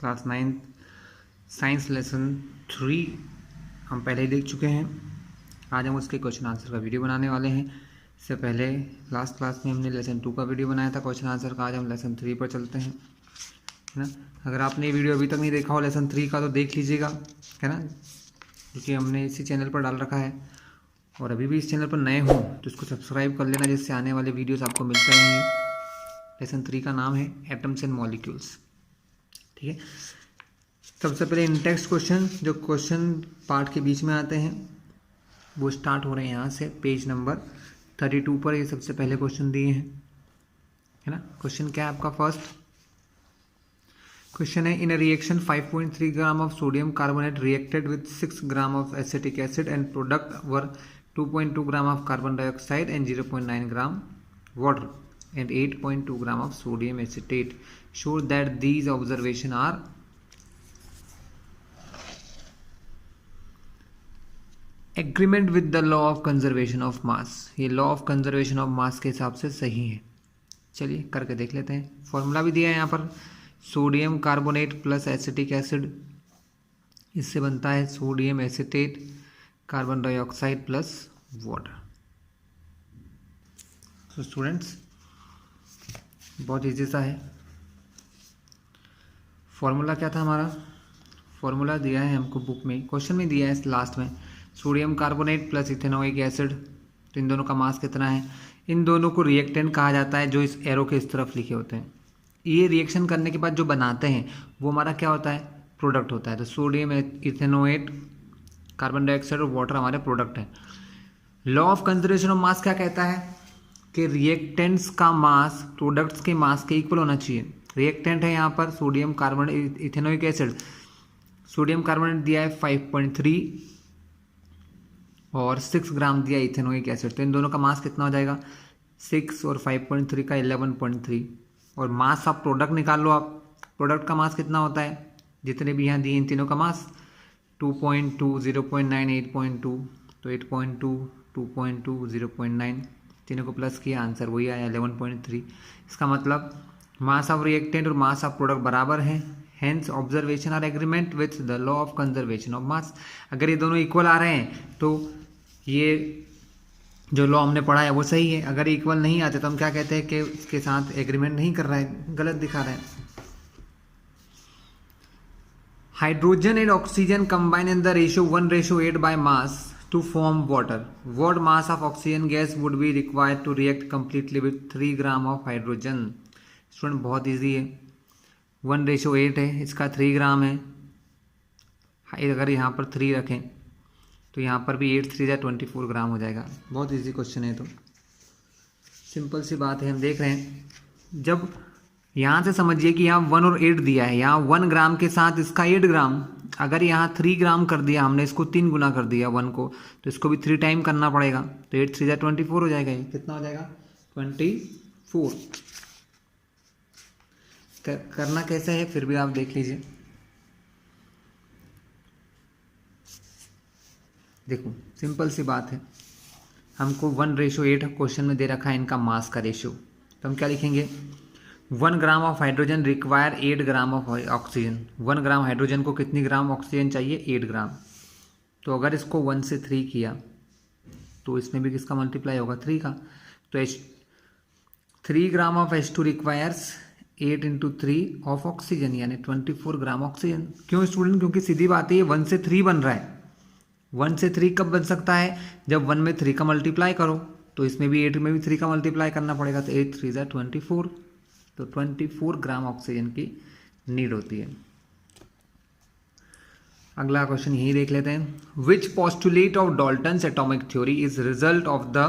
Class 9 science lesson 3 हम पहले ही देख चुके हैं। आज हम उसके क्वेश्चन आंसर का वीडियो बनाने वाले हैं। इससे पहले लास्ट क्लास में हमने लेसन 2 का वीडियो बनाया था क्वेश्चन आंसर का। आज हम लेसन 3 पर चलते हैं, है ना। अगर आपने ये वीडियो अभी तक नहीं देखा हो लेसन 3 का तो देख लीजिएगा, है ना, क्योंकि हमने इसी चैनल पर डाल रखा है। और अभी भी इस चैनल पर नए हो तो इसको सब्सक्राइब कर लेना, जिससे आने वाले वीडियोस आपको मिलते रहेंगे। लेसन 3 का नाम है एटम्स एंड मॉलिक्यूल्स, ठीक है। सबसे पहले इंटेक्स्ट क्वेश्चन जो क्वेश्चन पार्ट के बीच में आते हैं वो स्टार्ट हो रहे हैं यहाँ से। पेज नंबर 32 पर ये सबसे पहले क्वेश्चन दिए हैं, है ना। क्वेश्चन क्या है आपका? फर्स्ट क्वेश्चन है, in a reaction 5.3 gram of sodium carbonate reacted with 6 gram of acetic acid and product were 2.2 gram of carbon dioxide and 0.9 gram water and 8.2 gram of sodium acetate. Show that these observations are agreement with the law of conservation of mass. ये law of conservation of mass के हिसाब से सही है। चलिए करके देख लेते हैं। फॉर्मूला भी दिया है यहाँ पर, sodium carbonate plus acetic acid, इससे बनता है sodium acetate carbon dioxide plus water. तो स्टूडेंट्स बहुत ईजी सा है। फॉर्मूला क्या था हमारा? फॉर्मूला दिया है हमको बुक में, क्वेश्चन में दिया है लास्ट में, sodium carbonate plus ethanoic acid. तो इन दोनों का मास कितना है? इन दोनों को रिएक्टेंट कहा जाता है, जो इस एरो के इस तरफ लिखे होते हैं। ये रिएक्शन करने के बाद जो बनाते हैं वो हमारा क्या होता है? प्रोडक्ट होता है। तो सोडियम इथेनोएट कार्बन डाइऑक्साइड और वाटर हमारे प्रोडक्ट हैं। लॉ ऑफ कंजर्वेशन ऑफ मास क्या कहता है कि रिएक्टेंट्स का मास प्रोडक्ट्स के मास के इक्वल होना चाहिए। रिएक्टेंट है यहाँ पर sodium carbon ethanoic acid, sodium carbonate दिया है 5.3 और 6 ग्राम दिया है इथेनोइक एसिड। तो इन दोनों का मास कितना हो जाएगा? 6 और 5.3 का 11.3। और मास आप प्रोडक्ट निकाल लो। आप प्रोडक्ट का मास कितना होता है? जितने भी यहाँ दिए इन तीनों का मास 2.2, 0.9, 8.2। तो 8.2, 2.2, 0.9 तीनों को प्लस किया, आंसर वही आया 11.3। इसका मतलब मास ऑफ रिएक्टेंट और मास ऑफ प्रोडक्ट बराबर है। Hence observation are agreement with the law of conservation of mass. अगर ये दोनों इक्वल आ रहे हैं तो ये जो लॉ हमने पढ़ा है वो सही है। अगर इक्वल नहीं आते तो हम क्या कहते हैं कि इसके साथ एग्रीमेंट नहीं कर रहा है, गलत दिखा रहा है। Hydrogen and oxygen combine in the ratio 1:8 by mass to form water. What mass of oxygen gas would be required to react completely with 3 gram of hydrogen? Student बहुत इजी है, 1:8 है, इसका 3 ग्राम है। अगर यहाँ पर 3 रखें तो यहाँ पर भी 8 3 24 ग्राम हो जाएगा। बहुत इजी क्वेश्चन है, तो सिंपल सी बात है। हम देख रहे हैं, जब यहाँ से समझिए कि यहाँ 1 और 8 दिया है, यहाँ 1 ग्राम के साथ इसका 8 ग्राम। अगर यहाँ 3 ग्राम कर दिया हमने, इसको 3 गुना कर दिया 1 को, तो इसको भी 3 टाइम करना पड़ेगा। तो 8 3 24 हो जाएगा। ये कितना हो जाएगा? 24। करना कैसे है फिर भी आप देख लीजिए। देखो सिंपल सी बात है, हमको 1:8 क्वेश्चन में दे रखा है इनका मास का रेशियो। तो हम क्या लिखेंगे? 1 gram of hydrogen require 8 gram of oxygen. 1 gram hydrogen को कितनी ग्राम ऑक्सीजन चाहिए? 8 ग्राम। तो अगर इसको 1 से 3 किया तो इसमें भी किसका मल्टीप्लाई होगा? 3 का। तो 3 gram of H2 requires 8 × 3 of oxygen, यानी 24 ग्राम ऑक्सीजन। क्यों स्टूडेंट? क्योंकि सीधी बात है, ये 1 से 3 बन रहा है। 1 से 3 कब बन सकता है? जब 1 में 3 का मल्टीप्लाई करो। तो इसमें भी 8 में भी 3 का मल्टीप्लाई करना पड़ेगा। तो 8 3 24। तो 24 ग्राम ऑक्सीजन की नीड होती है। अगला क्वेश्चन यही देख लेते हैं। Which postulate of Dalton's atomic theory is result of the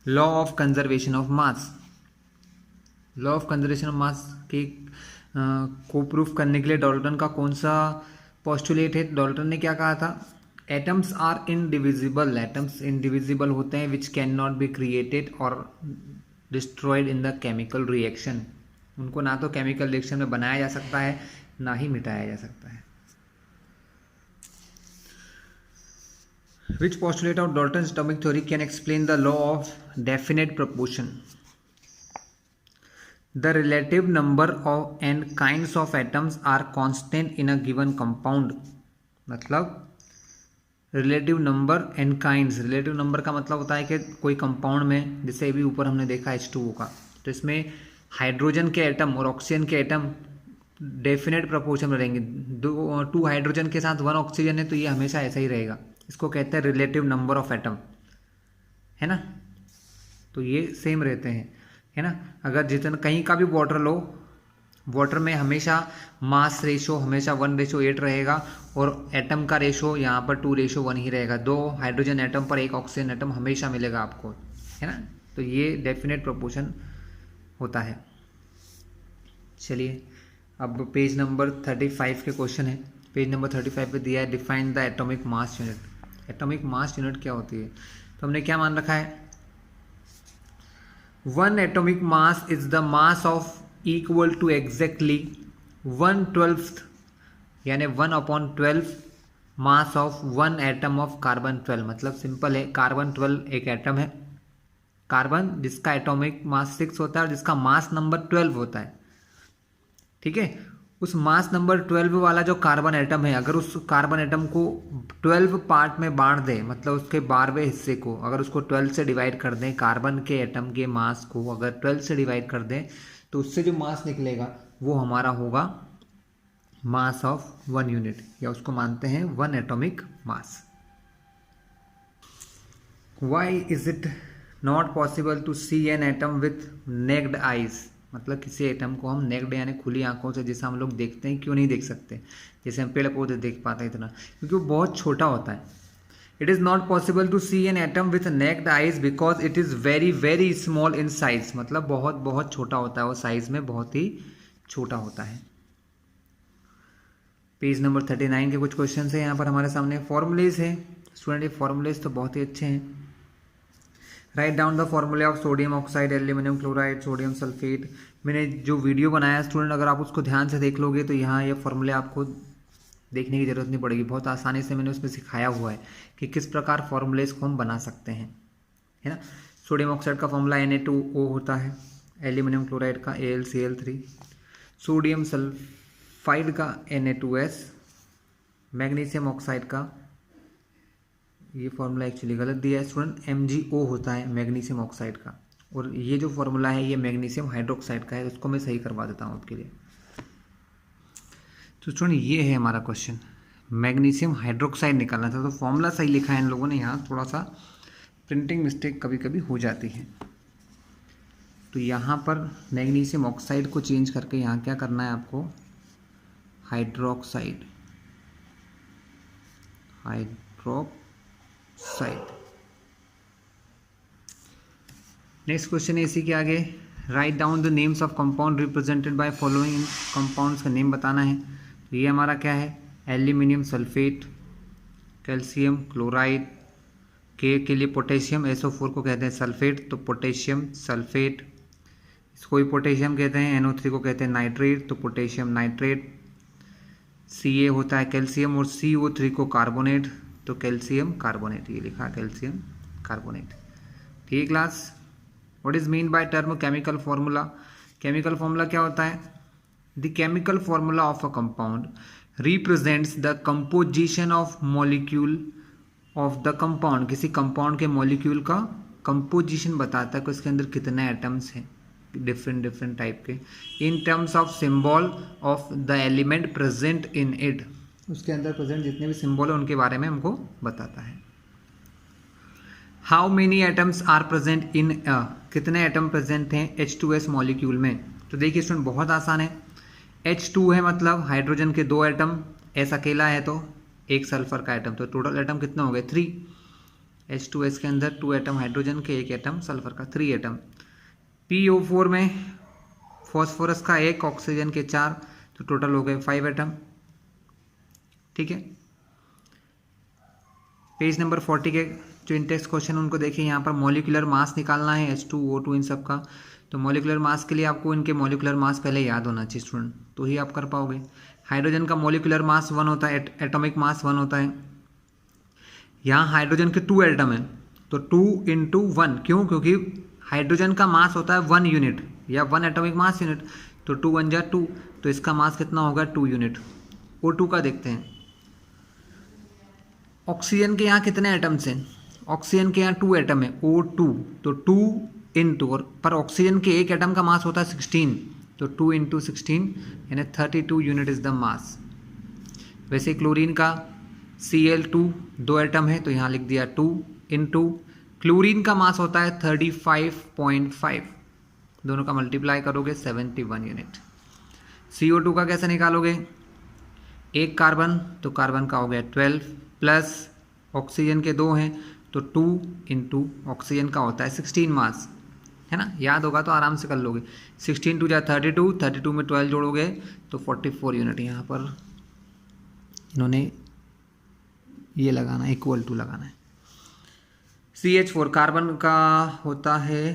law of conservation of mass? Law of conservation of mass के को प्रूफ करने के लिए डाल्टन का कौन सा पोस्टुलेट है? डाल्टन ने क्या कहा था? Atoms are indivisible. Atoms indivisible होते हैं which can not be created और destroyed in the chemical reaction. उनको ना तो केमिकल रिएक्शन में बनाया जा सकता है, ना ही मिटाया जा सकता है। Which postulate of Dalton's atomic theory can explain the law of definite proportion? The relative number of and kinds of atoms are constant in a given compound. मतलब relative number and kinds, relative number का मतलब होता है कि कोई compound में, जैसे अभी ऊपर हमने देखा H2O का, तो इसमें हाइड्रोजन के एटम और ऑक्सीजन के एटम डेफिनेट प्रोपोर्शन में रहेंगे। 2 हाइड्रोजन के साथ 1 ऑक्सीजन है तो ये हमेशा ऐसा ही रहेगा। इसको कहते हैं रिलेटिव नंबर ऑफ एटम, है ना। तो ये सेम रहते हैं, है ना। अगर जितना कहीं का भी वाटर लो, वाटर में हमेशा मास रेशो हमेशा 1:8 रहेगा और एटम का रेशो यहाँ पर 2:1 ही रहेगा। 2 हाइड्रोजन एटम पर 1 ऑक्सीजन एटम हमेशा मिलेगा आपको, है ना। तो ये डेफिनेट प्रोपोर्शन होता है। चलिए अब पेज नंबर 35 के क्वेश्चन है। पेज नंबर 35 पे दिया है define the atomic mass unit. Atomic mass unit क्या होती है, तो हमने क्या मान रखा है, 1 atomic mass is the mass of equal to exactly 1/12 यानी 1/12 mass of 1 atom of carbon 12। मतलब सिंपल है, कार्बन 12 एक एटम है, कार्बन जिसका एटॉमिक मास 6 होता है और जिसका मास नंबर 12 होता है, ठीक है। उस मास नंबर 12 वाला जो कार्बन एटम है, अगर उस कार्बन एटम को 12 पार्ट में बांट दें, मतलब उसके 12वें हिस्से को अगर उसको 12 से डिवाइड कर दें, कार्बन के एटम के मास को अगर 12 से डिवाइड कर दें, तो उससे जो मास निकलेगा वो हमारा होगा मास ऑफ 1 यूनिट, या उसको मानते हैं 1 atomic mass. Why is it not possible to see an atom with naked eyes. मतलब किसी एटम को हम नेक्ड यानी खुली आंखों से जैसे हम लोग देखते हैं, क्यों नहीं देख सकते, जैसे हम पेड़ पौधे देख पाते हैं इतना, क्योंकि वो बहुत छोटा होता है। It is not possible to see an atom with naked eyes because it is very very small in size. मतलब बहुत बहुत छोटा होता है, वो साइज में बहुत ही छोटा होता है। पेज नंबर 39 के कुछ क्वेश्चन है यहाँ पर हमारे सामने। फॉर्मूलेज है स्टूडेंट, ये फॉर्मूलेज तो बहुत ही अच्छे हैं। Write down the formula of sodium oxide, aluminium chloride, sodium sulphate. मैंने जो वीडियो बनाया स्टूडेंट, अगर आप उसको ध्यान से देख लोगे तो यहाँ ये फॉर्मूले आपको देखने की ज़रूरत नहीं पड़ेगी, बहुत आसानी से मैंने उसमें सिखाया हुआ है कि किस प्रकार फॉर्मूलेज को हम बना सकते हैं, है ना। सोडियम ऑक्साइड का फॉर्मूला Na2O होता है, एल्यूमिनियम क्लोराइड का AlCl3, सोडियम सल्फाइड का Na2S, मैग्नीशियम ऑक्साइड का, ये फॉर्मूला एक्चुअली गलत दिया है स्टूडेंट, MgO होता है मैग्नीशियम ऑक्साइड का, और ये जो फॉर्मूला है ये मैग्नीशियम हाइड्रोक्साइड का है, उसको मैं सही करवा देता हूँ आपके लिए। तो स्टूडेंट ये है हमारा क्वेश्चन, मैग्नीशियम हाइड्रोक्साइड निकालना था, तो फॉर्मूला सही लिखा है इन लोगों ने, यहाँ थोड़ा सा प्रिंटिंग मिस्टेक कभी कभी हो जाती है। तो यहाँ पर मैग्नीशियम ऑक्साइड को चेंज करके यहाँ क्या करना है आपको, हाइड्रोक्साइड, नेक्स्ट क्वेश्चन है इसी के आगे। Write down the names of compound represented by following. Compounds का नेम बताना है। तो ये हमारा क्या है, एल्यूमिनियम सल्फेट, कैल्शियम क्लोराइड, के लिए पोटेशियम, SO4 को कहते हैं सल्फेट, तो पोटेशियम सल्फेट। इसको भी पोटेशियम कहते हैं, NO3 को कहते हैं नाइट्रेट, तो पोटेशियम नाइट्रेट। Ca होता है कैल्शियम, और CO3 को कार्बोनेट, तो कैल्शियम कार्बोनेट, ये लिखा कैल्शियम कार्बोनेट। ठीक है class. What is mean by term chemical formula. Chemical formula क्या होता है, the chemical formula of a compound represents the composition of molecule of the compound. किसी कंपाउंड के मॉलिक्यूल का कंपोजिशन बताता है कि उसके अंदर कितने एटम्स हैं, डिफरेंट टाइप के, in terms of symbol of the element present in it. उसके अंदर प्रेजेंट जितने भी सिंबल है उनके बारे में हमको बताता है। How many atoms are present in a, कितने एटम प्रेजेंट हैं H2S मॉलिक्यूल में। तो देखिए स्टूडेंट बहुत आसान है, H2 है मतलब हाइड्रोजन के 2 एटम, S अकेला है तो 1 सल्फर का एटम, तो टोटल एटम कितने हो गए 3। H2S के अंदर 2 एटम हाइड्रोजन के, 1 एटम सल्फर का, 3 एटम। PO4 में फॉस्फोरस का 1, ऑक्सीजन के 4, तो टोटल हो गए 5 एटम। ठीक है। पेज नंबर 40 के जो इंटेक्स क्वेश्चन उनको देखिए, यहाँ पर मॉलिक्यूलर मास निकालना है H2O2 इन सब का। तो मॉलिक्यूलर मास के लिए आपको इनके मॉलिक्यूलर मास पहले याद होना चाहिए स्टूडेंट, तो ही आप कर पाओगे। हाइड्रोजन का मॉलिक्यूलर मास 1 होता है, एटॉमिक मास 1 होता है। यहाँ हाइड्रोजन के 2 एटम हैं, तो 2 × 1, क्यों, क्योंकि हाइड्रोजन का मास होता है 1 यूनिट, या 1 एटॉमिक मास यूनिट, तो 2 1 जा 2, तो इसका मास कितना होगा 2 यूनिट। O2 का देखते हैं। ऑक्सीजन के यहाँ कितने एटम्स हैं? ऑक्सीजन के यहाँ 2 एटम है, O2, तो 2 इंटू, और पर ऑक्सीजन के एक एटम का मास होता है 16, तो 2 इंटू 16 यानी 32 यूनिट इज द मास। वैसे क्लोरीन का Cl2 2 एटम है, तो यहाँ लिख दिया 2 इंटू, क्लोरीन का मास होता है 35.5, दोनों का मल्टीप्लाई करोगे 71 यूनिट। CO2 का कैसे निकालोगे? एक कार्बन, तो कार्बन का हो गया 12 प्लस ऑक्सीजन के 2 हैं, तो 2 इंटू ऑक्सीजन का होता है 16 मास, है ना, याद होगा तो आराम से कर लोगे। 16 2 जा 32, 32 में 12 जोड़ोगे तो 44 यूनिट। यहाँ पर इन्होंने ये लगाना है, इक्वल टू लगाना है। CH4 कार्बन का होता है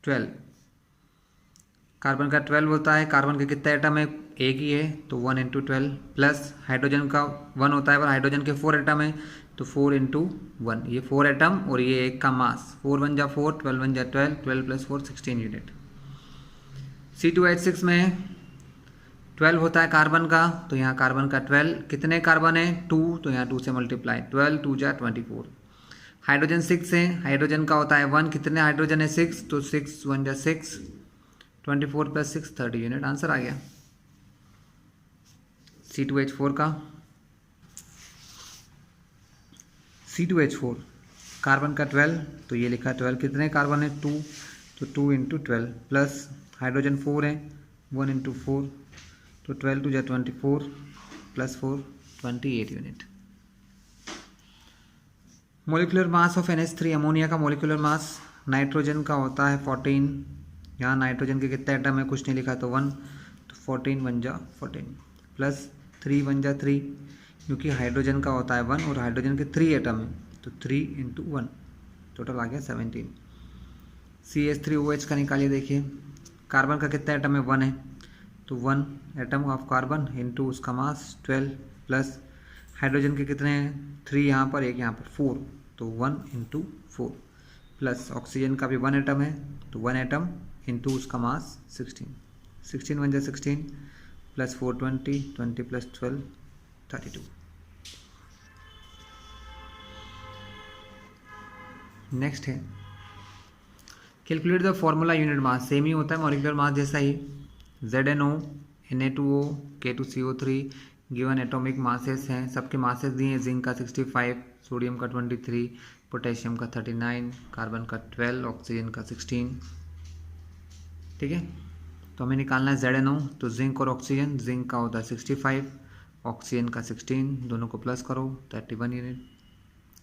12, कार्बन का 12 होता है। कार्बन के कितने एटम है? एक ही है, तो 1 इंटू 12 प्लस हाइड्रोजन का 1 होता है, पर हाइड्रोजन के 4 एटम है, तो 4 इंटू 1, ये 4 एटम और ये एक का मास, 4 1 जा 4, 12 1 जा 12, 12 प्लस 4 16 यूनिट। C2H6 में 12 होता है कार्बन का, तो यहाँ कार्बन का 12, कितने कार्बन है 2, तो यहाँ 2 से मल्टीप्लाई, 12 2 जा 24। हाइड्रोजन 6 है, हाइड्रोजन का होता है 1, कितने हाइड्रोजन है 6, तो 6 1 जा 6, 24 प्लस 6 30 यूनिट, आंसर आ गया। C2H4 का, C2H4 कार्बन का 12, तो ये लिखा 12, कितने कार्बन है 2, तो 2 इंटू 12 प्लस हाइड्रोजन 4 है, 1 इंटू 4, तो 12 2 जा 24 plus 4 28 unit. Molecular mass of NH3, ammonia का मोलिकुलर मास, नाइट्रोजन का होता है 14, यहाँ नाइट्रोजन के कितने एटम है कुछ नहीं लिखा, तो 1, तो 14 1 जा 14 प्लस 3 1 जा 3, क्योंकि हाइड्रोजन का होता है 1 और हाइड्रोजन के 3 एटम है, तो 3 इंटू 1, टोटल आ गया 17। CH3OH का निकालिए, देखिए कार्बन का कितने एटम है 1 है, तो 1 एटम ऑफ कार्बन इंटू उसका मास 12 प्लस हाइड्रोजन के कितने हैं 3 यहाँ पर, एक यहाँ पर 4, तो 1 इंटू 4 प्लस ऑक्सीजन का भी 1 एटम है, तो 1 एटम इंटू उसका मास 16, 16 1 जा 16 प्लस 4 20, 20 प्लस 12 32। नेक्स्ट है calculate the formula unit mass, same ही होता है मॉलिक्यूलर मास जैसा ही, ZNO Na2O K2CO3 given atomic masses हैं, सबके मासेस दिए हैं, जिंक का 65, सोडियम का 23, पोटेशियम का 39, कार्बन का 12, ऑक्सीजन का 16, ठीक है। तो हमें निकालना है ZNO, तो जिंक और ऑक्सीजन, जिंक का होता है 65, ऑक्सीजन का 16, दोनों को प्लस करो 31 यूनिट,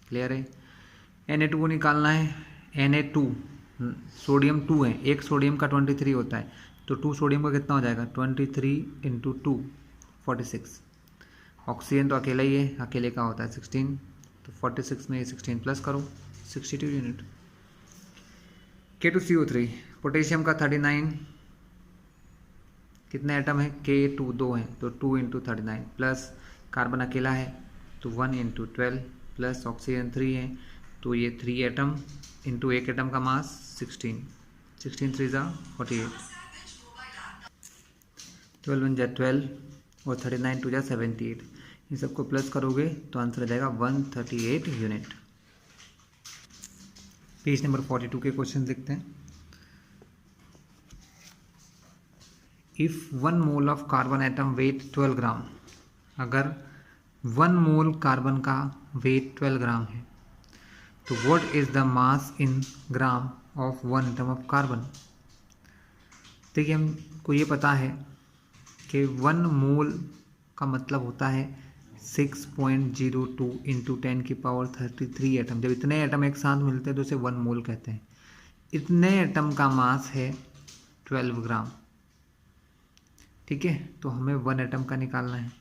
क्लियर है। Na2 निकालना है, Na2 सोडियम 2 है, एक सोडियम का 23 होता है, तो 2 सोडियम का कितना हो जाएगा 23 इंटू 2 46, ऑक्सीजन तो अकेला ही है, अकेले का होता है 16, तो 46 में 16 प्लस करो 62 यूनिट। K2CO3 पोटेशियम का 39, कितने एटम है K2 2 है, तो 2 इंटू 39 प्लस कार्बन अकेला है, तो 1 इंटू 12 प्लस ऑक्सीजन 3 है, तो ये 3 एटम इंटू एक एटम का मास 16, 16 3 जा 48, 12 1 जा 12 और 39 2 जा 78, इन सबको प्लस करोगे तो आंसर आ जाएगा 138 यूनिट। पेज नंबर 42 के क्वेश्चन देखते हैं। If 1 mole of carbon atom weight 12 gram, अगर 1 मोल कार्बन का वेट 12 ग्राम है, तो what is the mass in gram of 1 atom of carbon. देखिए हमको ये पता है कि 1 मोल का मतलब होता है 6.02 इंटू 10 की पावर 33 एटम। जब इतने एटम एक साथ मिलते हैं तो उसे 1 मोल कहते हैं। इतने एटम का मास है 12 ग्राम, ठीक है। तो हमें 1 एटम का निकालना है।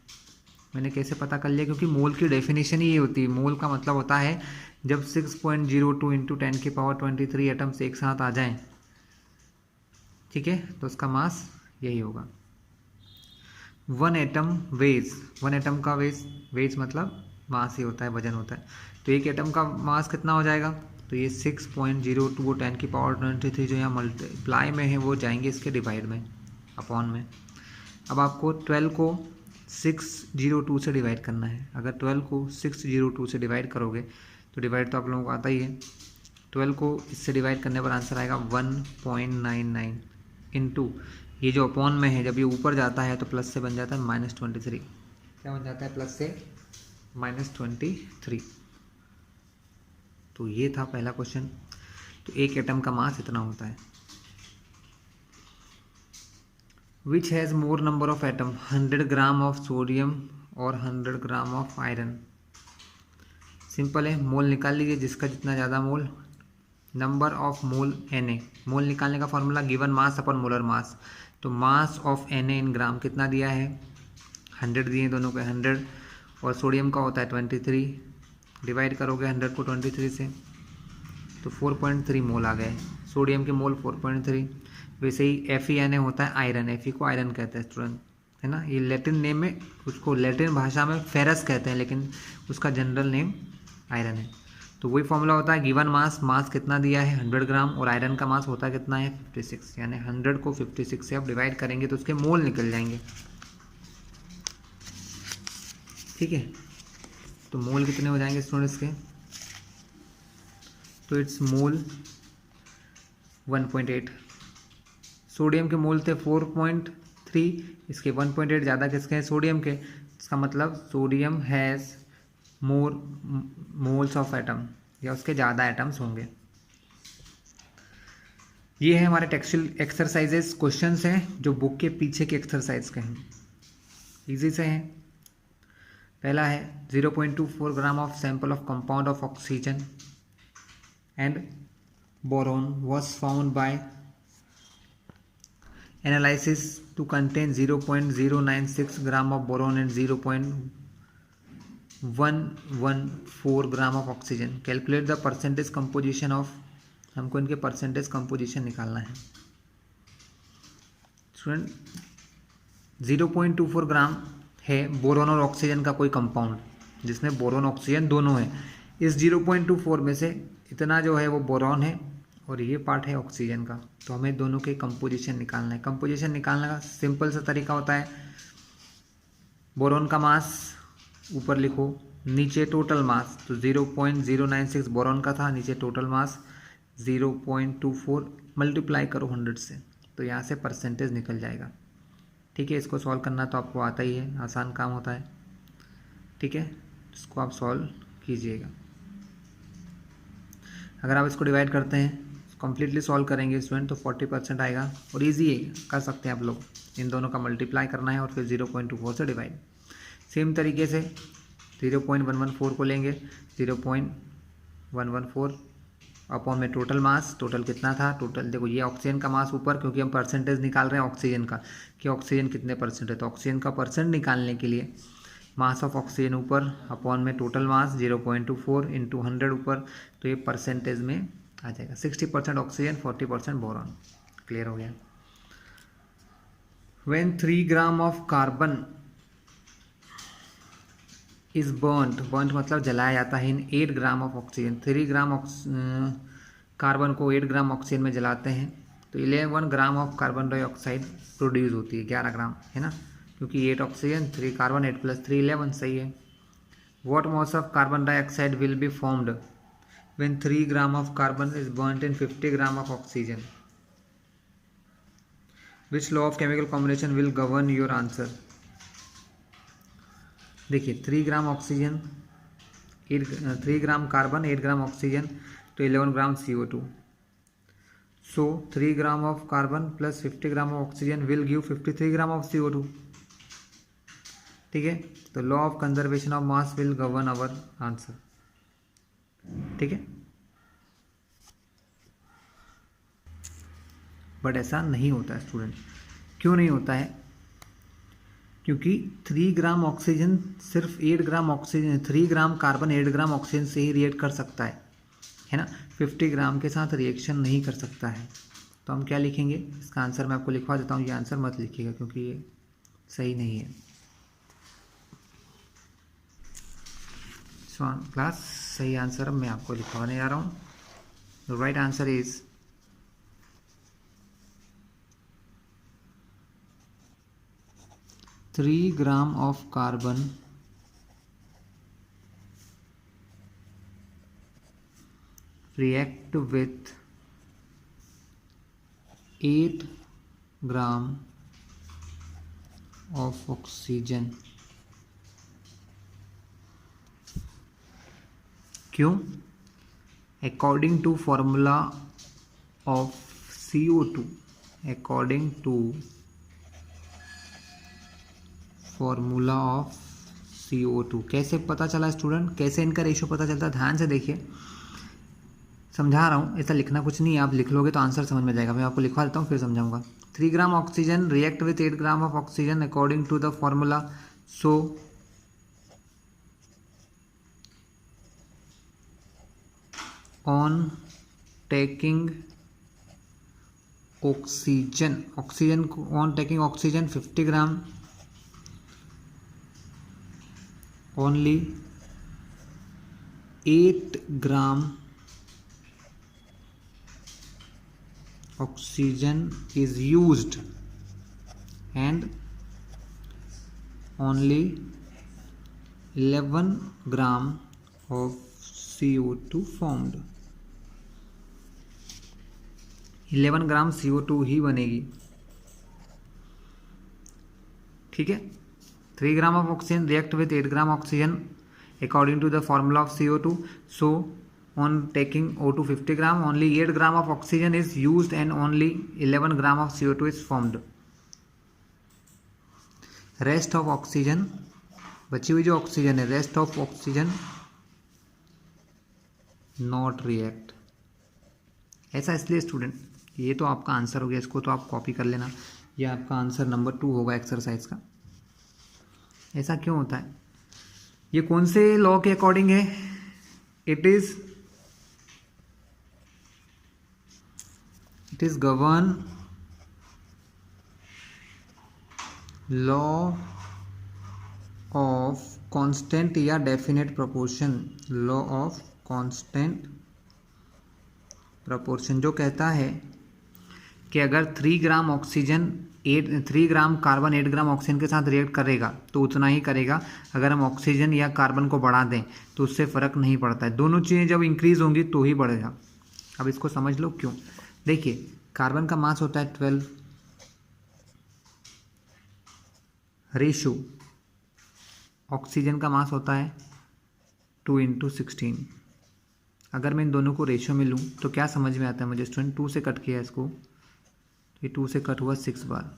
मैंने कैसे पता कर लिया, क्योंकि मोल की डेफिनेशन ही ये होती है। मोल का मतलब होता है जब 6.02 इंटू 10 की पावर 23 एटम से एक साथ आ जाएं, ठीक है, तो उसका मास यही होगा। 1 एटम वेज, 1 एटम का वेज मतलब मास ही होता है, वजन होता है। तो एक एटम का मास कितना हो जाएगा तो ये 6.02 वो 10 की पावर 23 जो यहाँ मल्टीप्लाई में है वो जाएंगे इसके डिवाइड में, अपॉन में। अब आपको 12 को 602 से डिवाइड करना है। अगर 12 को 602 से डिवाइड करोगे तो डिवाइड तो आप लोगों को आता ही है। 12 को इससे डिवाइड करने पर आंसर आएगा 1.99 इंटू ये जो अपॉन में है, जब ये ऊपर जाता है तो प्लस से बन जाता है -23। क्या बन जाता है? प्लस से -23। तो ये था पहला क्वेश्चन। तो एक एटम का मास इतना होता है। Which has more number of atom, 100 gram of sodium और 100 ग्राम ऑफ आयरन। सिंपल है, मोल निकाल लीजिए, जिसका जितना ज़्यादा मोल। नंबर ऑफ मोल Na, मोल निकालने का फॉर्मूला गिवन मास अपन मोलर मास। तो मास ऑफ Na इन ग्राम कितना दिया है? 100 दिए दोनों के 100, और सोडियम का होता है 23। डिवाइड करोगे 100 को 23 से तो 4.3 मोल आ गए। सोडियम के मोल 4.3। वैसे ही Fe होता है आयरन, Fe को आयरन कहते हैं स्टूडेंट, है ना। ये लैटिन नेम में, उसको लैटिन भाषा में फेरस कहते हैं, लेकिन उसका जनरल नेम आयरन है। तो वही फॉर्मूला होता है गिवन मास, मास कितना दिया है 100 ग्राम, और आयरन का मास होता है कितना है 56, यानी 100 को 56 से आप डिवाइड करेंगे तो उसके मोल निकल जाएंगे। ठीक है, तो मोल कितने हो जाएंगे स्टूडेंट्स के? तो इट्स मोल 1.8। सोडियम के मोल थे 4.3, इसके 1.8 ज़्यादा किसके हैं? सोडियम के। इसका मतलब sodium has more moles of atom, या उसके ज़्यादा एटम्स होंगे। ये है हमारे टेक्सचुअल एक्सरसाइजेस, क्वेश्चंस हैं जो बुक के पीछे के एक्सरसाइज के हैं। इजी से हैं। पहला है 0.24 gram of sample of compound of oxygen and boron was found by analysis to contain 0.096 gram of boron and 0.114 gram of oxygen. Calculate the percentage composition of, हमको इनके परसेंटेज कंपोजिशन निकालना है स्टूडेंट। 0.24 ग्राम है boron और oxygen का कोई compound, जिसमें boron oxygen दोनों है। इस 0.24 में से इतना जो है वो बोरॉन है और ये पार्ट है ऑक्सीजन का। तो हमें दोनों के कंपोजिशन निकालना है। कंपोजिशन निकालने का सिंपल सा तरीका होता है, बोरॉन का मास ऊपर लिखो, नीचे टोटल मास। तो 0.096 बोरॉन का था, नीचे टोटल मास 0.24 मल्टीप्लाई करो 100 से, तो यहाँ से परसेंटेज निकल जाएगा। ठीक है, इसको सॉल्व करना तो आपको आता ही है, आसान काम होता है। ठीक है, इसको आप सॉल्व कीजिएगा। अगर आप इसको डिवाइड करते हैं, कम्प्लीटली सॉल्व करेंगे स्टूडेंट, तो 40% आएगा। और इजी है, कर सकते हैं आप लोग। इन दोनों का मल्टीप्लाई करना है और फिर 0.24 से डिवाइड। सेम तरीके से 0.114 को लेंगे, 0.114 अपॉन में टोटल मास। टोटल कितना था? टोटल देखो, ये ऑक्सीजन का मास ऊपर, क्योंकि हम परसेंटेज निकाल रहे हैं ऑक्सीजन का कि ऑक्सीजन कितने परसेंट है। तो ऑक्सीजन का परसेंट निकालने के लिए मास ऑफ ऑक्सीजन ऊपर अपॉन में टोटल मास 0.24 इंटू 100 ऊपर, तो ये परसेंटेज में आ जाएगा। 60% ऑक्सीजन, 40% बोरॉन। क्लियर हो गया। When 3 gram of carbon is burned, burned मतलब जलाया जाता है, इन 8 ग्राम ऑफ ऑक्सीजन। 3 ग्राम कार्बन को 8 ग्राम ऑक्सीजन में जलाते हैं तो 11 ग्राम ऑफ कार्बन डाइऑक्साइड प्रोड्यूस होती है। 11 ग्राम है ना, क्योंकि 8 ऑक्सीजन 3 कार्बन, 8 + 3 11, सही है। What mass of carbon dioxide will be formed when 3 gram of carbon is burned in 50 gram of oxygen. Which law of chemical combination will govern your answer. देखिए 3 ग्राम oxygen, 3 ग्राम carbon, 8 ग्राम oxygen, तो 11 ग्राम CO2। So 3 gram of carbon plus 50 gram of oxygen will give 53 gram of CO2। ठीक है, तो law of conservation of mass will govern our answer. ठीक है, but ऐसा नहीं होता है स्टूडेंट। क्यों नहीं होता है? क्योंकि 3 ग्राम ऑक्सीजन सिर्फ 8 ग्राम ऑक्सीजन, 3 ग्राम कार्बन 8 ग्राम ऑक्सीजन से ही रिएक्ट कर सकता है ना। 50 ग्राम के साथ रिएक्शन नहीं कर सकता है। तो हम क्या लिखेंगे? इसका आंसर मैं आपको लिखवा देता हूँ, ये आंसर मत लिखिएगा क्योंकि ये सही नहीं है। क्लास सही आंसर मैं आपको लिखवाने जा रहा हूँ। The right answer is 3 gram of carbon react with 8 gram of oxygen. क्यों? According to formula of CO2, according to formula of CO2। कैसे पता चला स्टूडेंट, कैसे इनका रेशियो पता चलता है? ध्यान से देखिए, समझा रहा हूँ, ऐसा लिखना कुछ नहीं है, आप लिख लोगे तो आंसर समझ में जाएगा। मैं आपको लिखवा देता हूँ फिर समझाऊंगा। 3 ग्राम oxygen react with 8 gram of oxygen according to the formula. So on taking oxygen, on taking oxygen 50 gram, only 8 gram oxygen is used and only 11 gram of CO2 formed। 11 gram CO2 ही बनेगी, ठीक है। 3 gram of oxygen react with 8 gram oxygen according to the formula of CO2. So on taking O2 50 gram, only 8 gram of oxygen is used and only 11 gram of CO2 is formed. Rest of oxygen, बची हुई जो oxygen है, rest of oxygen not react। ऐसा इसलिए student, ये तो आपका answer हो गया, इसको तो आप कॉपी कर लेना, ये आपका आंसर नंबर 2 होगा एक्सरसाइज का। ऐसा क्यों होता है? ये कौन से लॉ के अकॉर्डिंग है? It is govern law of constant या definite proportion. Law of constant proportion जो कहता है कि अगर 3 ग्राम ऑक्सीजन 3 ग्राम कार्बन 8 ग्राम ऑक्सीजन के साथ रिएक्ट करेगा तो उतना ही करेगा। अगर हम ऑक्सीजन या कार्बन को बढ़ा दें तो उससे फ़र्क नहीं पड़ता है, दोनों चीज़ें जब इंक्रीज होंगी तो ही बढ़ेगा। अब इसको समझ लो क्यों। देखिए, कार्बन का मास होता है 12, रेशो ऑक्सीजन का मास होता है 2 × 16। अगर मैं इन दोनों को रेशो में लूँ तो क्या समझ में आता है मुझे स्टूडेंट? 2 से कट किया इसको, ये 2 से कट हुआ 6 बार,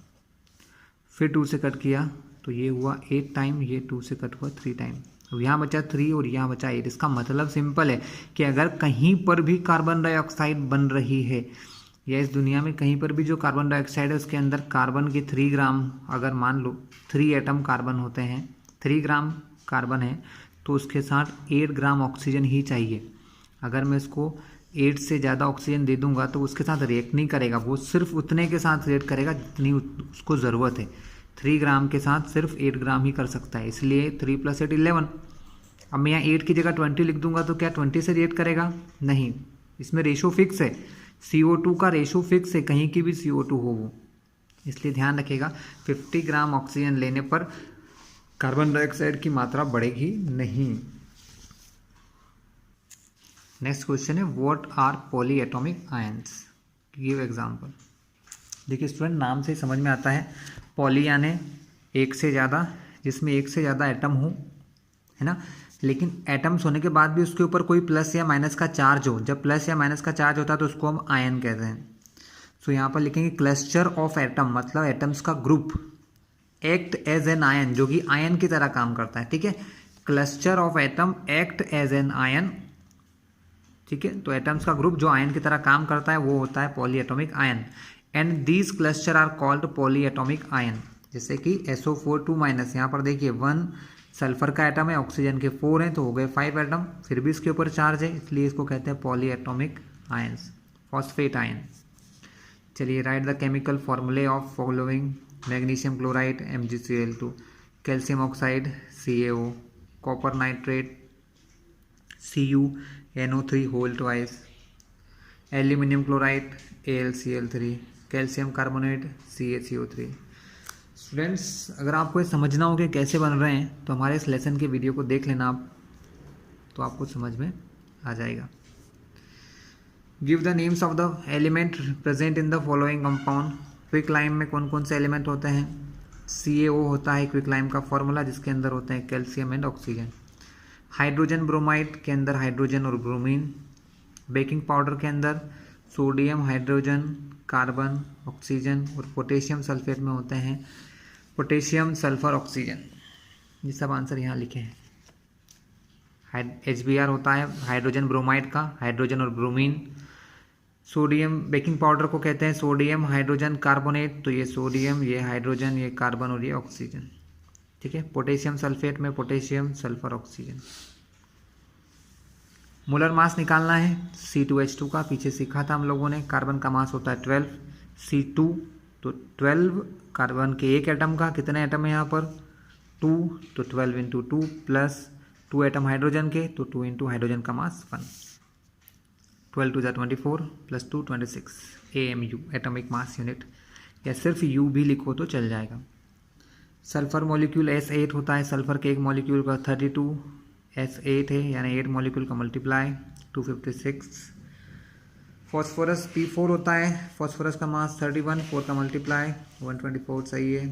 फिर 2 से कट किया तो ये हुआ 8 टाइम, ये 2 से कट हुआ 3 टाइम। अब यहाँ बचा 3 और यहाँ बचा 8। इसका मतलब सिंपल है कि अगर कहीं पर भी कार्बन डाइऑक्साइड बन रही है या इस दुनिया में कहीं पर भी जो कार्बन डाइऑक्साइड है उसके अंदर कार्बन की 3 ग्राम, अगर मान लो 3 एटम कार्बन होते हैं, 3 ग्राम कार्बन है तो उसके साथ 8 ग्राम ऑक्सीजन ही चाहिए। अगर मैं इसको 8 से ज़्यादा ऑक्सीजन दे दूंगा तो उसके साथ रिएक्ट नहीं करेगा, वो सिर्फ उतने के साथ रिएक्ट करेगा जितनी उसको ज़रूरत है। 3 ग्राम के साथ सिर्फ 8 ग्राम ही कर सकता है, इसलिए 3 + 8 11। अब मैं यहाँ 8 की जगह 20 लिख दूंगा तो क्या 20 से रिएक्ट करेगा? नहीं, इसमें रेशो फिक्स है, CO2 का रेशो फिक्स है, कहीं की भी CO2 हो वो, इसलिए ध्यान रखिएगा 50 ग्राम ऑक्सीजन लेने पर कार्बन डाइऑक्साइड की मात्रा बढ़ेगी नहीं। नेक्स्ट क्वेश्चन है what are poly atomic ions, give example. देखिए स्टूडेंट, नाम से ही समझ में आता है, पॉली यानी एक से ज़्यादा, जिसमें एक से ज़्यादा एटम हो, है ना। लेकिन एटम्स होने के बाद भी उसके ऊपर कोई प्लस या माइनस का चार्ज हो। जब प्लस या माइनस का चार्ज होता है तो उसको हम आयन कहते हैं। सो यहाँ पर लिखेंगे क्लस्टर ऑफ एटम, मतलब एटम्स का ग्रुप, एक्ट एज एन आयन, जो कि आयन की तरह काम करता है, ठीक है। Cluster of atom act as an ion, ठीक है। तो एटम्स का ग्रुप जो आयन की तरह काम करता है वो होता है poly atomic ion, and these cluster are called poly atomic ion. जैसे कि SO4 2-, यहाँ पर देखिए 1 सल्फर का एटम है, ऑक्सीजन के 4 हैं तो हो गए 5 एटम, फिर भी इसके ऊपर चार्ज है, इसलिए इसको कहते हैं poly atomic ions, phosphate ion. चलिए, write the chemical formulae of following: magnesium chloride MgCl2, calcium oxide CaO, copper nitrate CuNO3 whole twice, aluminium chloride AlCl3, calcium carbonate CaCO3। Students, अगर आपको ये समझना हो कि कैसे बन रहे हैं तो हमारे इस लेसन के वीडियो को देख लेना आप, तो आपको समझ में आ जाएगा। Give the names of the element present in the following compound. Quicklime में कौन कौन से एलिमेंट होते हैं? CaO होता है क्विकलाइम का फॉर्मूला, जिसके अंदर होते हैं calcium and oxygen. Hydrogen bromide के अंदर हाइड्रोजन और ब्रोमीन। बेकिंग पाउडर के अंदर सोडियम, हाइड्रोजन, कार्बन, ऑक्सीजन। और पोटेशियम सल्फेट में होते हैं पोटेशियम, सल्फर, ऑक्सीजन। ये सब आंसर यहाँ लिखे हैं। HBr होता है हाइड्रोजन ब्रोमाइड का, हाइड्रोजन और ब्रोमीन। सोडियम, बेकिंग पाउडर को कहते हैं सोडियम हाइड्रोजन कार्बोनेट, तो ये सोडियम, ये हाइड्रोजन, ये कार्बन और ये ऑक्सीजन। ठीक है। पोटेशियम सल्फेट में potassium, sulphur, oxygen. Molar mass निकालना है C2H2 का, पीछे सीखा था हम लोगों ने। कार्बन का मास होता है 12, C2 तो 12, कार्बन के एक एटम का कितने एटम है यहाँ पर 2, तो 12 इंटू 2 प्लस 2 एटम हाइड्रोजन के, तो 2 इंटू हाइड्रोजन का mass 1, 12 two 24 plus 2 26 AMU, atomic mass unit, या सिर्फ U भी लिखो तो चल जाएगा। सल्फर मॉलिक्यूल S8 होता है, सल्फर के एक मॉलिक्यूल का 32, S8 है यानी 8 मॉलिक्यूल का मल्टीप्लाई 256। फॉस्फोरस P4 होता है, फॉस्फोरस का मास 31, 4 का मल्टीप्लाई 124, सही है।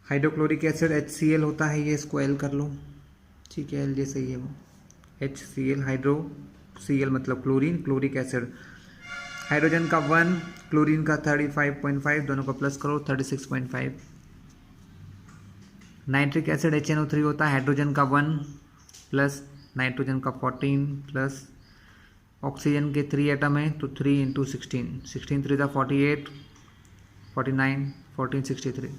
हाइड्रोक्लोरिक एसिड HCl होता है, ये इसको L कर लो, ठीक है, L ये सही है वो। HCl, हाइड्रो, Cl मतलब क्लोरीन, क्लोरिक एसिड। हाइड्रोजन का 1, क्लोरीन का 35.5, दोनों को प्लस करो 36.5। नाइट्रिक एसिड HNO3 होता है, हाइड्रोजन का 1 प्लस नाइट्रोजन का 14 प्लस ऑक्सीजन के 3 एटम है, तो 3 into 16, 16 3 48, 49, 14 63।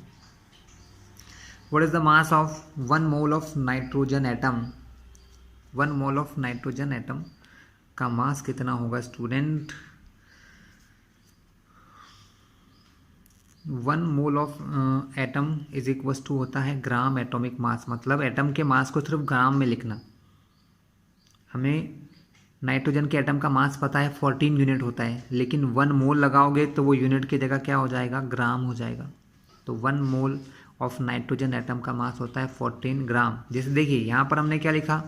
What is the mass of 1 mole of nitrogen atom? 1 mole of nitrogen atom का मास कितना होगा student? 1 mole of atom is equals to होता है ग्राम एटॉमिक मास, मतलब एटम के मास को सिर्फ ग्राम में लिखना। हमें नाइट्रोजन के एटम का मास पता है 14 यूनिट होता है, लेकिन 1 मोल लगाओगे तो वो यूनिट की जगह क्या हो जाएगा, ग्राम हो जाएगा। तो 1 मोल ऑफ नाइट्रोजन एटम का मास होता है 14 ग्राम। जैसे देखिए यहाँ पर हमने क्या लिखा,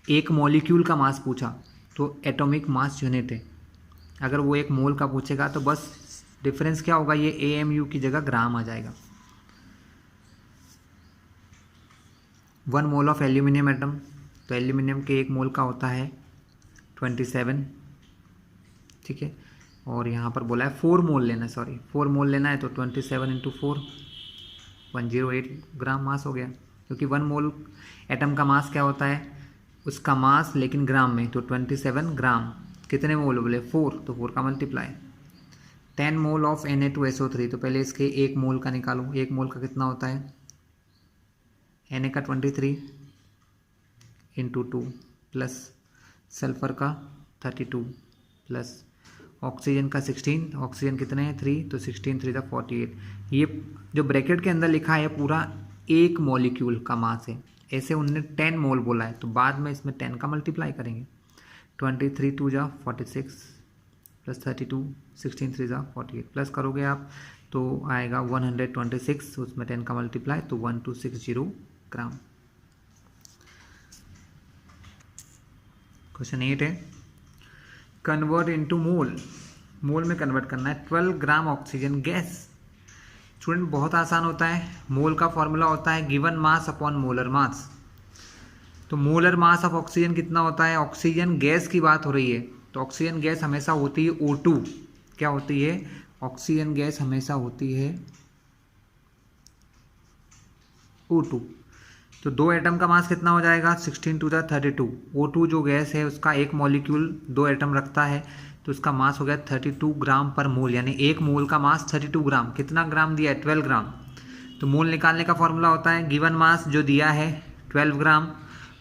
एक मॉलिक्यूल का मास पूछा तो एटॉमिक मास यूनिट है, अगर वो एक मोल का पूछेगा तो बस डिफरेंस क्या होगा, ये AMU की जगह ग्राम आ जाएगा। 1 मोल ऑफ एल्यूमिनियम एटम, तो एल्यूमिनियम के एक मोल का होता है 27, ठीक है। और यहाँ पर बोला है 4 मोल लेना, सॉरी 4 मोल लेना है, तो 27 इंटू 4 108 ग्राम मास हो गया, क्योंकि 1 मोल एटम का मास क्या होता है, उसका मास लेकिन ग्राम में, तो 27 ग्राम। कितने मोल बोले 4, तो 4 का मल्टीप्लाई। 10 मोल ऑफ Na2SO3, तो पहले इसके एक मोल का निकालो, एक मोल का कितना होता है, Na का 23 इंटू 2 प्लस सल्फर का 32 प्लस ऑक्सीजन का 16, ऑक्सीजन कितने हैं 3, तो 16 3 48। ये जो ब्रैकेट के अंदर लिखा है पूरा एक मॉलिक्यूल का मास है, ऐसे उनने 10 मोल बोला है, तो बाद में इसमें 10 का मल्टीप्लाई करेंगे। 23 2 46 प्लस 32, 16 3 48 प्लस करोगे आप तो आएगा 126, उसमें 10 का मल्टीप्लाई, तो 1260 ग्राम। क्वेश्चन 8 है, कन्वर्ट इनटू मोल, मोल में कन्वर्ट करना है 12 ग्राम ऑक्सीजन गैस। स्टूडेंट बहुत आसान होता है, मोल का फॉर्मूला होता है given mass upon molar mass. तो मोलर मास ऑफ ऑक्सीजन कितना होता है, ऑक्सीजन गैस की बात हो रही है, तो ऑक्सीजन गैस हमेशा होती है O2। क्या होती है, ऑक्सीजन गैस हमेशा होती है O2। तो 2 एटम का मास कितना हो जाएगा, 16 टू द 32। O2 जो गैस है उसका एक मॉलिक्यूल 2 एटम रखता है, तो उसका मास हो गया 32 ग्राम पर मोल, यानी एक मोल का मास 32 ग्राम। कितना ग्राम दिया है, 12 ग्राम। तो मोल निकालने का फॉर्मूला होता है गिवन मास जो दिया है 12 ग्राम,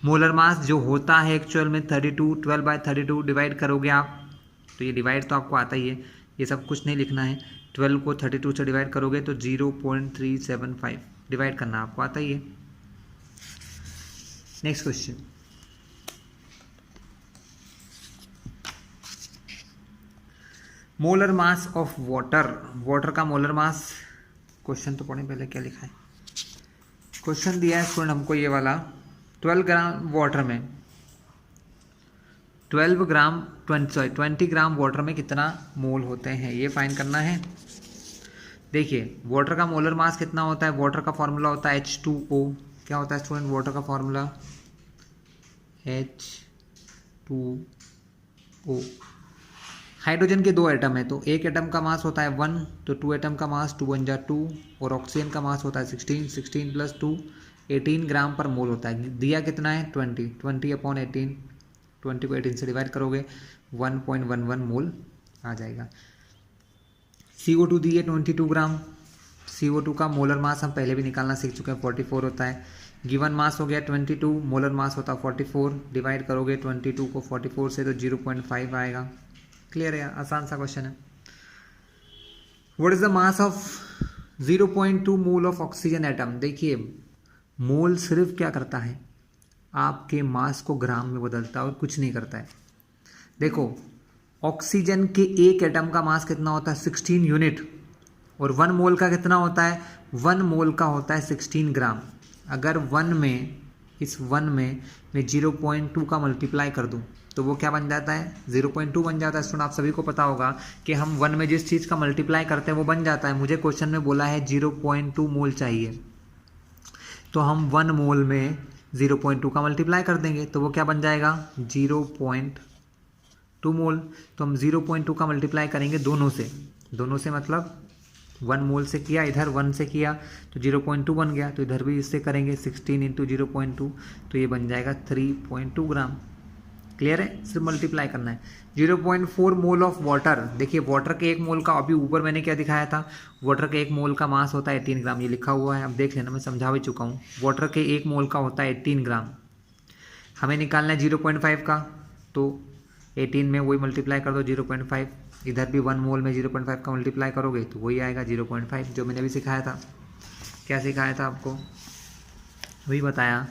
मोलर मास जो होता है एक्चुअल में 32, 12/32 डिवाइड करोगे आप, तो ये डिवाइड तो आपको आता ही है, ये सब कुछ नहीं लिखना है। 12 को 32 से डिवाइड करोगे तो 0.375 डिवाइड करना आपको आता ही है। Next question, molar mass of water, water का मोलर मास, क्वेश्चन तो पढ़े पहले क्या लिखा है। क्वेश्चन दिया है स्टूडेंट हमको ये वाला, 12 ग्राम वाटर में 20 ग्राम वाटर में कितना मोल होते हैं, ये फाइन करना है। देखिए वाटर का मोलर मास कितना होता है, वाटर का फॉर्मूला होता है H2O। क्या होता है स्टूडेंट वाटर का फॉर्मूला, H2O। हाइड्रोजन के 2 एटम है तो एक एटम का मास होता है 1, तो 2 एटम का मास 2 1 जा 2, और ऑक्सीजन का मास होता है 16, 16 प्लस 2 18 ग्राम पर मोल होता है। दिया कितना है 20, 20 अपॉन 18, 20 को 18 से डिवाइड करोगे 1.11 मोल आ जाएगा। CO2 दी है 22 ग्राम, CO2 का मोलर मास हम पहले भी निकालना सीख चुके हैं, 44 होता है। गिवन मास हो गया 22, मोलर मास होता है 44, डिवाइड करोगे 22 को 44 से तो 0.5 आएगा। क्लियर है, आसान सा क्वेश्चन है। What is the mass of 0.2 mole of oxygen atom. देखिए मोल सिर्फ क्या करता है, आपके मास को ग्राम में बदलता है और कुछ नहीं करता है। देखो ऑक्सीजन के एक एटम का मास कितना होता है 16 यूनिट, और 1 मोल का कितना होता है, 1 मोल का होता है 16 ग्राम। अगर 1 में, इस 1 में मैं 0.2 का मल्टीप्लाई कर दूं तो वो क्या बन जाता है 0.2 बन जाता है। स्टूडेंट आप सभी को पता होगा कि हम 1 में जिस चीज़ का मल्टीप्लाई करते हैं वो बन जाता है। मुझे क्वेश्चन में बोला है 0.2 मोल चाहिए, तो हम 1 मोल में 0.2 का मल्टीप्लाई कर देंगे तो वो क्या बन जाएगा 0.2 मोल। तो हम 0.2 का मल्टीप्लाई करेंगे दोनों से मतलब 1 मोल से किया, इधर 1 से किया तो 0.2 बन गया, तो इधर भी इससे करेंगे 16 इंटू 0.2 तो ये बन जाएगा 3.2 ग्राम। क्लियर है, सिर्फ मल्टीप्लाई करना है। 0.4 मोल ऑफ वाटर। देखिए वाटर के 1 मोल का, अभी ऊपर मैंने क्या दिखाया था, वाटर के 1 मोल का मास होता है 18 ग्राम, ये लिखा हुआ है, अब देख लेना, मैं समझा भी चुका हूँ। वाटर के 1 मोल का होता है 18 ग्राम, हमें निकालना है 0.5 का, तो 18 में वही मल्टीप्लाई कर दो 0.5, इधर भी 1 मोल में 0.5 का मल्टीप्लाई करोगे तो वही आएगा 0.5, जो मैंने भी सिखाया था। क्या सिखाया था आपको, वही बताया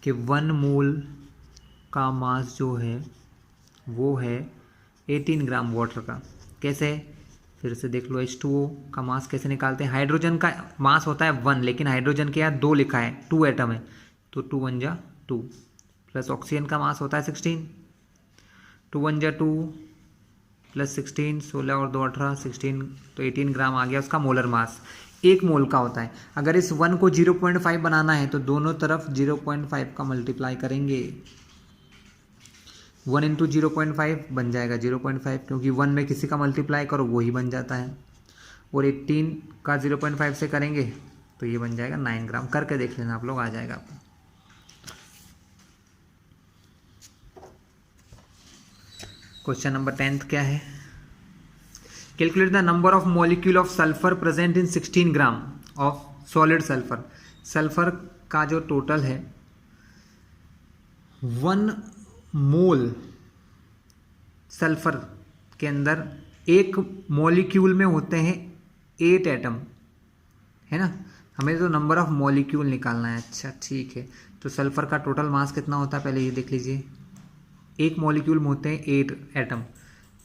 कि 1 मोल का मास जो है वो है 18 ग्राम वाटर का। कैसे, फिर से देख लो, H2O का मास कैसे निकालते हैं। हाइड्रोजन का मास होता है 1, लेकिन हाइड्रोजन के यहाँ 2 लिखा है, 2 एटम है, तो 2 1 जा 2, प्लस ऑक्सीजन का मास होता है 16, 2 1 जा 2 प्लस 16, 16 और 2 18, 16, तो 18 ग्राम आ गया उसका मोलर मास। 1 मोल का होता है। अगर इस 1 को 0.5 बनाना है तो दोनों तरफ 0.5 का मल्टीप्लाई करेंगे, 1 इंटू 0.5 बन जाएगा 0.5, क्योंकि 1 में किसी का मल्टीप्लाई करो वही बन जाता है, और 18 का 0.5 से करेंगे तो ये बन जाएगा 9 ग्राम। करके देख लेना आप लोग, आ जाएगा आपको। क्वेश्चन नंबर 10 क्या है, calculate the number of molecule of sulphur present in 16 gram of solid sulphur. Sulphur का जो टोटल है 1 मोल सल्फर के अंदर एक मॉलिक्यूल में होते हैं 8 एटम, है ना। हमें तो नंबर ऑफ मॉलिक्यूल निकालना है। अच्छा ठीक है, तो सल्फर का टोटल मास कितना होता है पहले ये देख लीजिए। एक मॉलिक्यूल में होते हैं 8 एटम,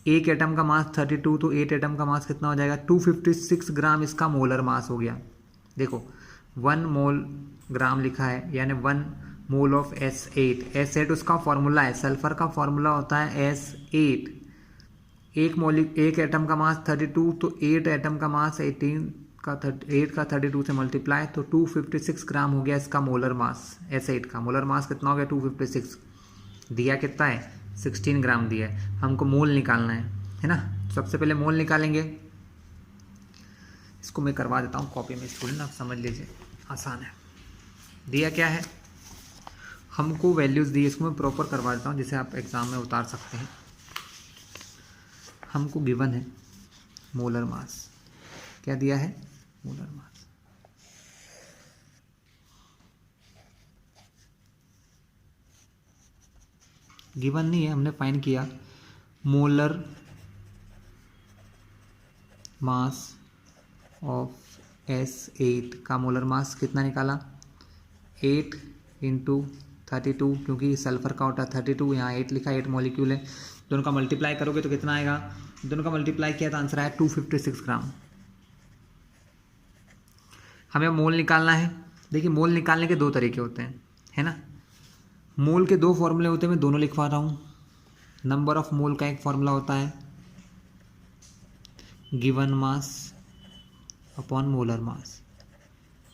एक एटम का मास 32, तो 8 एटम का मास कितना हो जाएगा 256 ग्राम, इसका मोलर मास हो गया। देखो 1 मोल ग्राम लिखा है, यानी 1 मोल ऑफ S8। S8 उसका फॉर्मूला है, सल्फर का फॉर्मूला होता है S8। एक एटम का मास 32, तो 8 एटम का मास 18 का 8 का 32 से मल्टीप्लाई, तो 256 ग्राम हो गया इसका मोलर मास। S8 का मोलर मास कितना हो गया 256। दिया कितना है 16 ग्राम दिया है, हमको मोल निकालना है ना। सबसे पहले मोल निकालेंगे, इसको मैं करवा देता हूँ कॉपी में स्टूडेंट, आप समझ लीजिए, आसान है। दिया क्या है, हमको वैल्यूज़ दी, इसको मैं प्रॉपर करवा देता हूँ जिसे आप एग्ज़ाम में उतार सकते हैं। हमको गिवन है मोलर मास, क्या दिया है मोलर मास। गिवन नहीं है, हमने फाइंड किया मोलर मास ऑफ S8 का मोलर मास कितना निकाला 8 इंटू 32, क्योंकि सल्फर का होता है 32, यहाँ 8 लिखा है, 8 मॉलिक्यूल है। दोनों का मल्टीप्लाई करोगे तो कितना आएगा, दोनों का मल्टीप्लाई किया तो आंसर आया 256 ग्राम। हमें मोल निकालना है। देखिए मोल निकालने के दो तरीके होते हैं, है ना। मोल के दो फॉर्मूले होते हैं, मैं दोनों लिखवा रहा हूँ। नंबर ऑफ मोल का एक फॉर्मूला होता है given mass upon molar mass.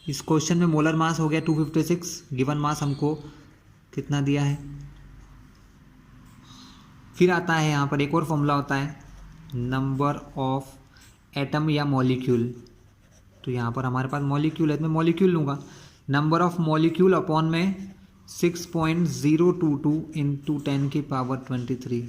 इस क्वेश्चन में मोलर मास हो गया 256, गिवन मास हमको कितना दिया है। फिर आता है यहाँ पर एक और फॉर्मूला होता है नंबर ऑफ एटम या मॉलिक्यूल। तो यहाँ पर हमारे पास मॉलिक्यूल है तो मैं मॉलिक्यूल लूँगा। नंबर ऑफ मॉलिक्यूल अपॉन में 6.022 इंटू 10 की पावर 23।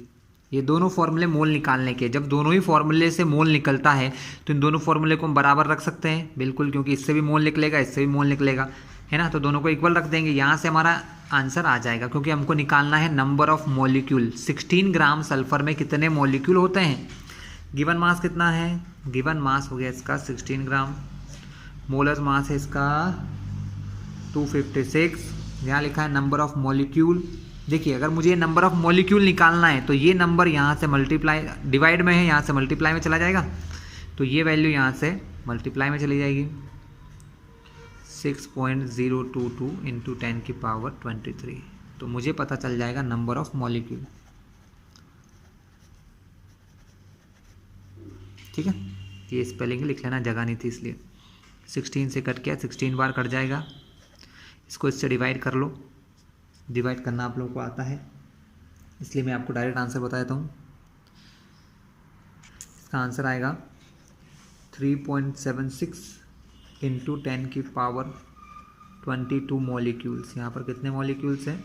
ये दोनों फॉर्मूले मोल निकालने के। जब दोनों ही फॉर्मूले से मोल निकलता है तो इन दोनों फॉर्मूले को हम बराबर रख सकते हैं, बिल्कुल, क्योंकि इससे भी मोल निकलेगा, इससे भी मोल निकलेगा, है ना। तो दोनों को इक्वल रख देंगे, यहाँ से हमारा आंसर आ जाएगा, क्योंकि हमको निकालना है number of molecule. 16 gram sulphur में कितने मॉलिक्यूल होते हैं। गिवन मास कितना है, गिवन मास हो गया इसका 16 ग्राम, मोलर मास है इसका 256। यहाँ लिखा है नंबर ऑफ मॉलिक्यूल। देखिए अगर मुझे नंबर ऑफ मॉलिक्यूल निकालना है तो ये नंबर यहाँ से मल्टीप्लाई, डिवाइड में है, यहाँ से मल्टीप्लाई में चला जाएगा, तो ये वैल्यू यहाँ से मल्टीप्लाई में चली जाएगी। 6.022 इंटू 10 की पावर 23, तो मुझे पता चल जाएगा नंबर ऑफ मॉलिक्यूल। ठीक है, ये स्पेलिंग लिख लेना, जगह नहीं थी इसलिए। 16 से कट किया, 16 बार कट जाएगा। इसको इससे डिवाइड कर लो, डिवाइड करना आप लोगों को आता है, इसलिए मैं आपको डायरेक्ट आंसर बता देता हूँ। इसका आंसर आएगा 3.76 इंटू 10 की पावर 22 मॉलिक्यूल्स। यहाँ पर कितने मॉलिक्यूल्स हैं,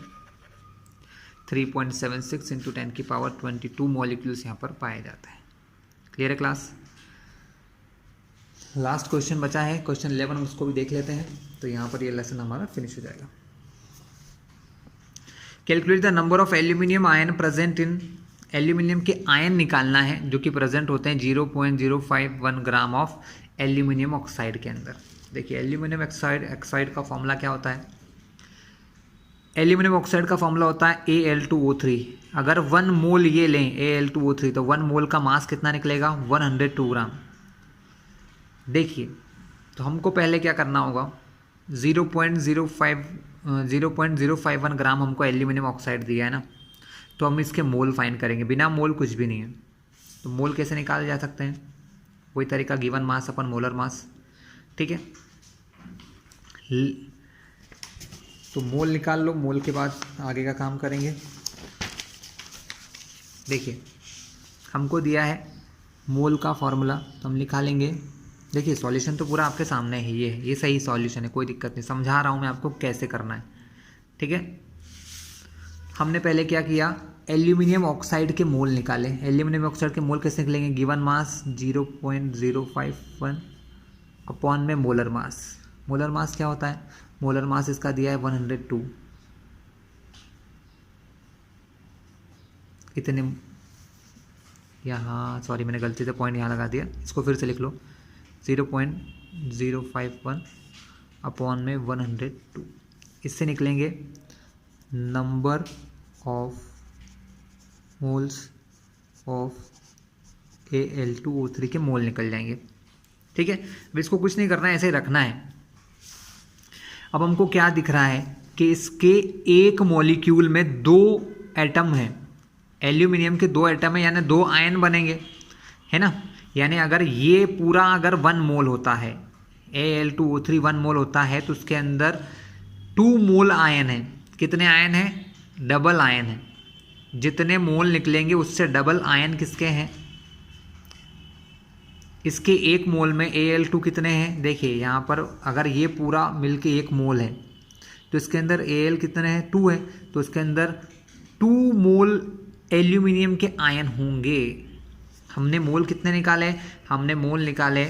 3.76 इंटू 10 की पावर 22 मॉलिक्यूल्स यहाँ पर पाए जाते हैं। क्लियर है क्लास। लास्ट क्वेश्चन बचा है, क्वेश्चन 11, उसको भी देख लेते हैं, तो यहाँ पर ये लेसन हमारा फिनिश हो जाएगा। Calculate the number of aluminium ion present in, aluminium के आयन निकालना है जो कि प्रेजेंट होते हैं 0.051 ग्राम ऑफ एल्यूमिनियम ऑक्साइड के अंदर। देखिए एल्यूमिनियम ऑक्साइड का फॉर्मूला क्या होता है। एल्यूमिनियम ऑक्साइड का फॉर्मूला होता है Al2O3। अगर 1 मोल ये लें Al2O3 तो 1 मोल का मास कितना निकलेगा, 102 ग्राम। देखिए तो हमको पहले क्या करना होगा, 0.051 ग्राम हमको एल्यूमिनियम ऑक्साइड दिया है ना, तो हम इसके मोल फाइंड करेंगे। बिना मोल कुछ भी नहीं है, तो मोल कैसे निकाले जा सकते हैं, वही तरीका गिवन मास अपन मोलर मास। ठीक है, तो मोल निकाल लो, मोल के बाद आगे का काम करेंगे। देखिए हमको दिया है मोल का फॉर्मूला, तो हम निकालेंगे। देखिए सॉल्यूशन तो पूरा आपके सामने है, ये सही सॉल्यूशन है, कोई दिक्कत नहीं, समझा रहा हूँ मैं आपको कैसे करना है। ठीक है, हमने पहले क्या किया, एल्यूमिनियम ऑक्साइड के मोल निकाले। एल्यूमिनियम ऑक्साइड के मोल कैसे निकलेंगे, गिवन मास 0.051 अपॉन में मोलर मास। मोलर मास क्या होता है, मोलर मास इसका दिया है 102। इतने यहाँ, सॉरी मैंने गलती से पॉइंट यहाँ लगा दिया, इसको फिर से लिख लो, 0.051 अपॉन में 102। इससे निकलेंगे number of moles of Al2O3 के मोल निकल जाएंगे। ठीक है, अब इसको कुछ नहीं करना है, ऐसे रखना है। अब हमको क्या दिख रहा है कि इसके एक मॉलिक्यूल में 2 एटम हैं, एल्यूमिनियम के 2 एटम है, यानी 2 आयन बनेंगे, है ना। यानी अगर ये पूरा अगर 1 मोल होता है, Al2O3 1 मोल होता है, तो उसके अंदर 2 मोल आयन है। कितने आयन हैं, डबल आयन है। जितने मोल निकलेंगे उससे डबल आयन किसके हैं, इसके एक मोल में Al2 कितने हैं। देखिए यहाँ पर अगर ये पूरा मिलके 1 मोल है तो इसके अंदर Al कितने हैं, 2 है, तो इसके अंदर 2 मोल एल्यूमिनियम के आयन होंगे। हमने मोल कितने निकाले, हमने मोल निकाले,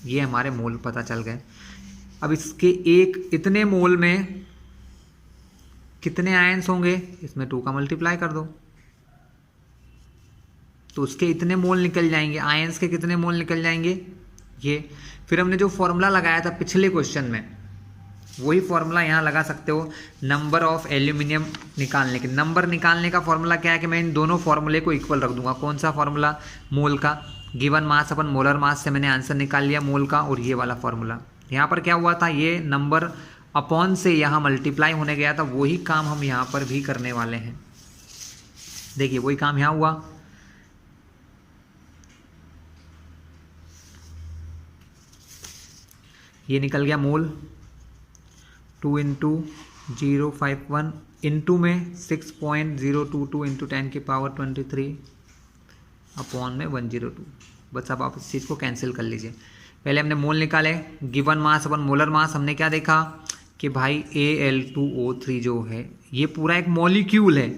ये हमारे मोल पता चल गए। अब इसके एक इतने मोल में कितने आयन्स होंगे, इसमें 2 का मल्टीप्लाई कर दो तो उसके इतने मोल निकल जाएंगे। आयन्स के कितने मोल निकल जाएंगे, ये। फिर हमने जो फॉर्मूला लगाया था पिछले क्वेश्चन में, वही फॉर्मूला यहाँ लगा सकते हो नंबर ऑफ एल्यूमिनियम निकालने के। नंबर निकालने का फॉर्मूला क्या है कि मैं इन दोनों फॉर्मूले को इक्वल रख दूंगा। कौन सा फॉर्मूला? मोल का। गिवन मास अपन मोलर मास से मैंने आंसर निकाल लिया मोल का, और ये वाला फॉर्मूला। यहाँ पर क्या हुआ था, ये नंबर अपॉन से यहाँ मल्टीप्लाई होने गया था, वही काम हम यहाँ पर भी करने वाले हैं। देखिए वही काम यहाँ हुआ। ये निकल गया मोल 2 इंटू 051 इंटू में 6.022 इंटू 10 की पावर 23 अपॉन में 102। बस अब आप इस चीज़ को कैंसिल कर लीजिए। पहले हमने मोल निकाले, गिवन मास अपन मोलर मास। हमने क्या देखा कि भाई Al2O3 जो है ये पूरा एक मॉलिक्यूल है,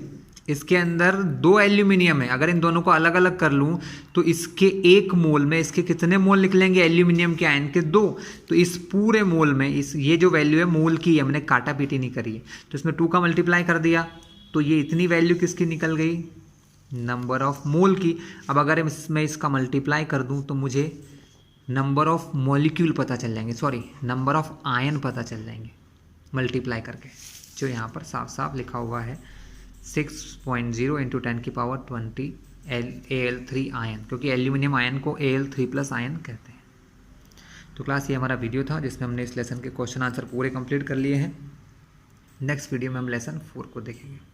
इसके अंदर 2 एल्यूमिनियम है। अगर इन दोनों को अलग अलग कर लूँ तो इसके 1 मोल में इसके कितने मोल निकलेंगे एल्यूमिनियम के आयन के? 2। तो इस पूरे मोल में ये जो वैल्यू है मोल की, हमने काटा पीटी नहीं करी है, तो इसमें 2 का मल्टीप्लाई कर दिया तो ये इतनी वैल्यू किसकी निकल गई? नंबर ऑफ मोल की। अब अगर मैं इसका मल्टीप्लाई कर दूँ तो मुझे नंबर ऑफ मॉलिक्यूल पता चल जाएंगे, सॉरी नंबर ऑफ आयन पता चल जाएंगे मल्टीप्लाई करके, जो यहाँ पर साफ साफ लिखा हुआ है 6.0 इंटू 10 की पावर 20 Al3 आयन, क्योंकि एल्यूमिनियम आयन को Al3+ आयन कहते हैं। तो क्लास ये हमारा वीडियो था जिसमें हमने इस लेसन के क्वेश्चन आंसर पूरे कंप्लीट कर लिए हैं। नेक्स्ट वीडियो में हम लेसन 4 को देखेंगे।